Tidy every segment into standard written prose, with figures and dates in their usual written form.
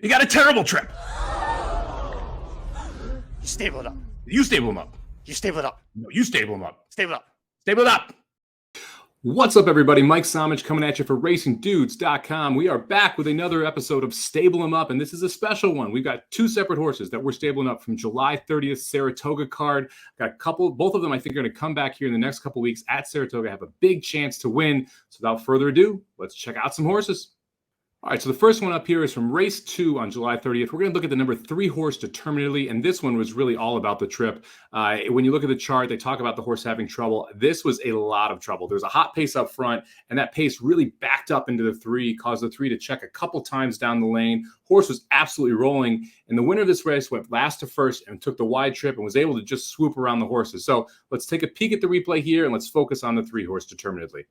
You got a terrible trip. You stable it up. You stable him up. You stable it up. No, you stable him up. Stable it up. Stable it up. What's up, everybody? Mike Somich coming at you for RacingDudes.com. We are back with another episode of Stable 'em Up, and this is a special one. We've got two separate horses that we're stabling up from July 30th Saratoga card. Got a couple, both of them I think are going to come back here in the next couple weeks at Saratoga, have a big chance to win. So without further ado, let's check out some horses. All right, so the first one up here is from race 2 on July 30th. We're going to look at the number 3 horse, Determinedly, and this one was really all about the trip. When you look at the chart, they talk about the horse having trouble. This was a lot of trouble. There was a hot pace up front, and that pace really backed up into the 3, caused the 3 to check a couple times down the lane. Horse was absolutely rolling, and the winner of this race went last to first and took the wide trip and was able to just swoop around the horses. So let's take a peek at the replay here, and let's focus on the 3 horse, Determinedly.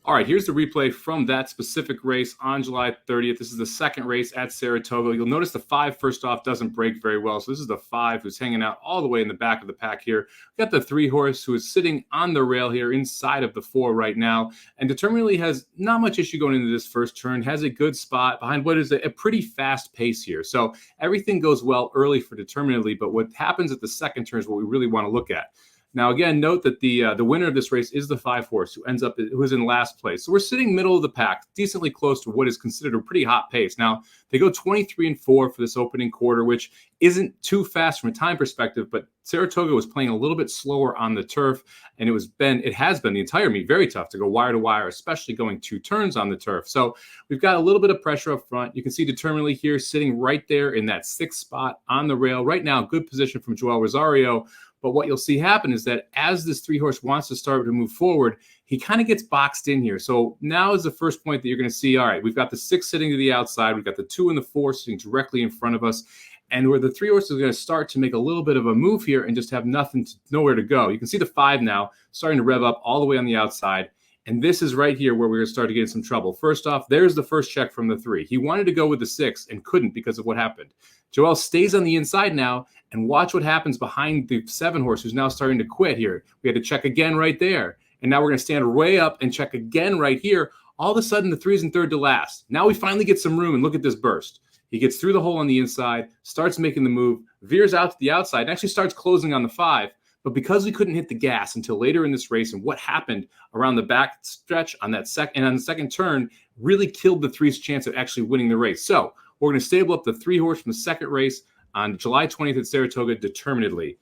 All right, here's the replay from that specific race on July 30th. This is the second race at Saratoga. You'll notice the 5, first off, doesn't break very well. So this is the 5 who's hanging out all the way in the back of the pack here. We've got the 3 horse who is sitting on the rail here inside of the 4 right now. And Determinedly has not much issue going into this first turn, has a good spot behind what is a pretty fast pace here. So everything goes well early for Determinedly, but what happens at the second turn is what we really want to look at. Now, again, note that the winner of this race is the 5 horse who is in last place. So we're sitting middle of the pack, decently close to what is considered a pretty hot pace. Now, they go 23-4 for this opening quarter, which isn't too fast from a time perspective, but Saratoga was playing a little bit slower on the turf, and it has been the entire meet very tough to go wire to wire, especially going 2 turns on the turf. So we've got a little bit of pressure up front. You can see Determinedly here sitting right there in that 6th spot on the rail. Right now, good position from Joel Rosario. But what you'll see happen is that as this 3 horse wants to start to move forward, he kind of gets boxed in here. So now is the first point that you're going to see, all right, we've got the 6 sitting to the outside. We've got the 2 and the 4 sitting directly in front of us. And where the 3 horse is going to start to make a little bit of a move here and just have nowhere to go. You can see the 5 now starting to rev up all the way on the outside. And this is right here where we're going to start to get in some trouble. First off, there's the first check from the 3. He wanted to go with the 6 and couldn't because of what happened. Joel stays on the inside now, and watch what happens behind the 7 horse who's now starting to quit here. We had to check again right there. And now we're going to stand way up and check again right here. All of a sudden, the 3's in third to last. Now we finally get some room, and look at this burst. He gets through the hole on the inside, starts making the move, veers out to the outside, and actually starts closing on the 5. But because we couldn't hit the gas until later in this race, and what happened around the back stretch on that on the second turn really killed the 3's chance of actually winning the race. So we're going to stable up the 3 horse from the second race on July 20th at Saratoga, Determinedly.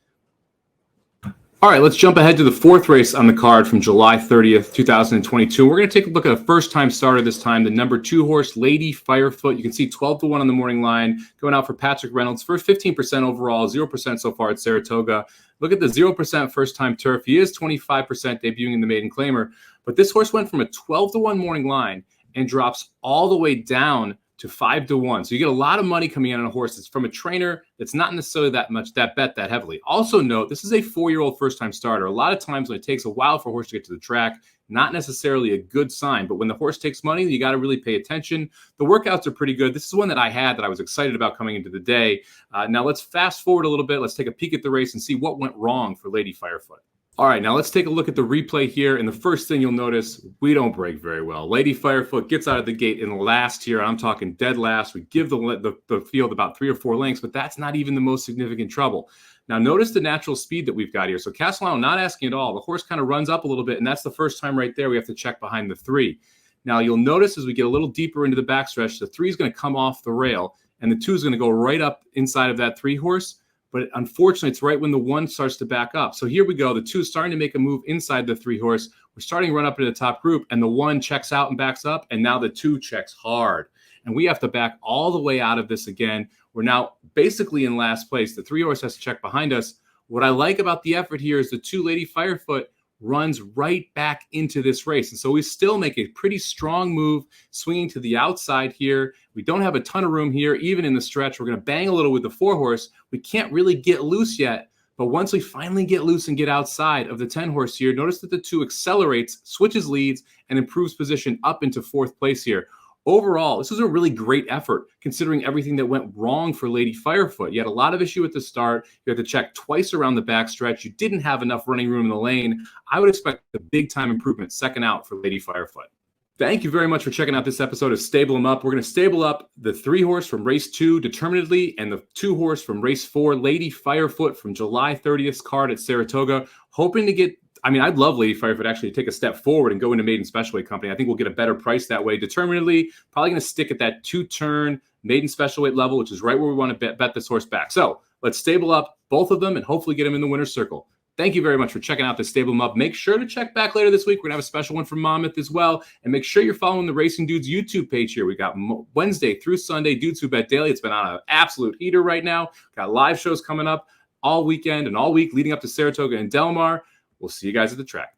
All right, let's jump ahead to the 4th race on the card from July 30th, 2022. We're going to take a look at a first-time starter this time, the number 2 horse, Lady Firefoot. You can see 12-1 on the morning line, going out for Patrick Reynolds. First 15% overall, 0% so far at Saratoga. Look at the 0% first-time turf. He is 25% debuting in the maiden claimer. But this horse went from a 12-1 morning line and drops all the way down to 5-1. So you get a lot of money coming in on a horse that's from a trainer that's not necessarily that bet that heavily. Also note, this is a 4-year-old first-time starter. A lot of times when it takes a while for a horse to get to the track, not necessarily a good sign. But when the horse takes money, you got to really pay attention. The workouts are pretty good. This is one that I had that I was excited about coming into the day. Now let's fast forward a little bit. Let's take a peek at the race and see what went wrong for Lady Firefoot. All right, now let's take a look at the replay here. And the first thing you'll notice, we don't break very well. Lady Firefoot gets out of the gate in last here. I'm talking dead last. We give the field about 3 or 4 lengths, but that's not even the most significant trouble. Now, notice the natural speed that we've got here. So Castellano not asking at all. The horse kind of runs up a little bit, and that's the first time right there we have to check behind the 3. Now, you'll notice as we get a little deeper into the backstretch, the 3 is going to come off the rail, and the 2 is going to go right up inside of that 3 horse. But unfortunately, it's right when the 1 starts to back up. So here we go. The 2 is starting to make a move inside the 3 horse. We're starting to run up into the top group, and the 1 checks out and backs up, and now the 2 checks hard. And we have to back all the way out of this again. We're now basically in last place. The 3 horse has to check behind us. What I like about the effort here is the 2 Lady Firefoot runs right back into this race. And so we still make a pretty strong move, swinging to the outside here. We don't have a ton of room here, even in the stretch. We're going to bang a little with the 4 horse. We can't really get loose yet. But once we finally get loose and get outside of the 10 horse here, notice that the 2 accelerates, switches leads, and improves position up into 4th place here. Overall, this was a really great effort considering everything that went wrong for Lady Firefoot. You had a lot of issue at the start. You had to check twice around the backstretch. You didn't have enough running room in the lane. I would expect a big time improvement second out for Lady Firefoot. Thank you very much for checking out this episode of Stable 'em Up. We're going to stable up the 3-horse from race 2, Determinedly, and the 2-horse from race 4, Lady Firefoot, from July 30th card at Saratoga. Hoping to get, I'd love Lady Firefoot actually to take a step forward and go into maiden special weight company. I think we'll get a better price that way. Determinedly, probably going to stick at that 2-turn maiden special weight level, which is right where we want to bet this horse back. So let's stable up both of them and hopefully get them in the winner's circle. Thank you very much for checking out the Stable 'em Up. Make sure to check back later this week. We're going to have a special one from Monmouth as well. And make sure you're following the Racing Dudes YouTube page here. We got Wednesday through Sunday, Dudes Who Bet Daily. It's been on an absolute heater right now. Got live shows coming up all weekend and all week leading up to Saratoga and Del Mar. We'll see you guys at the track.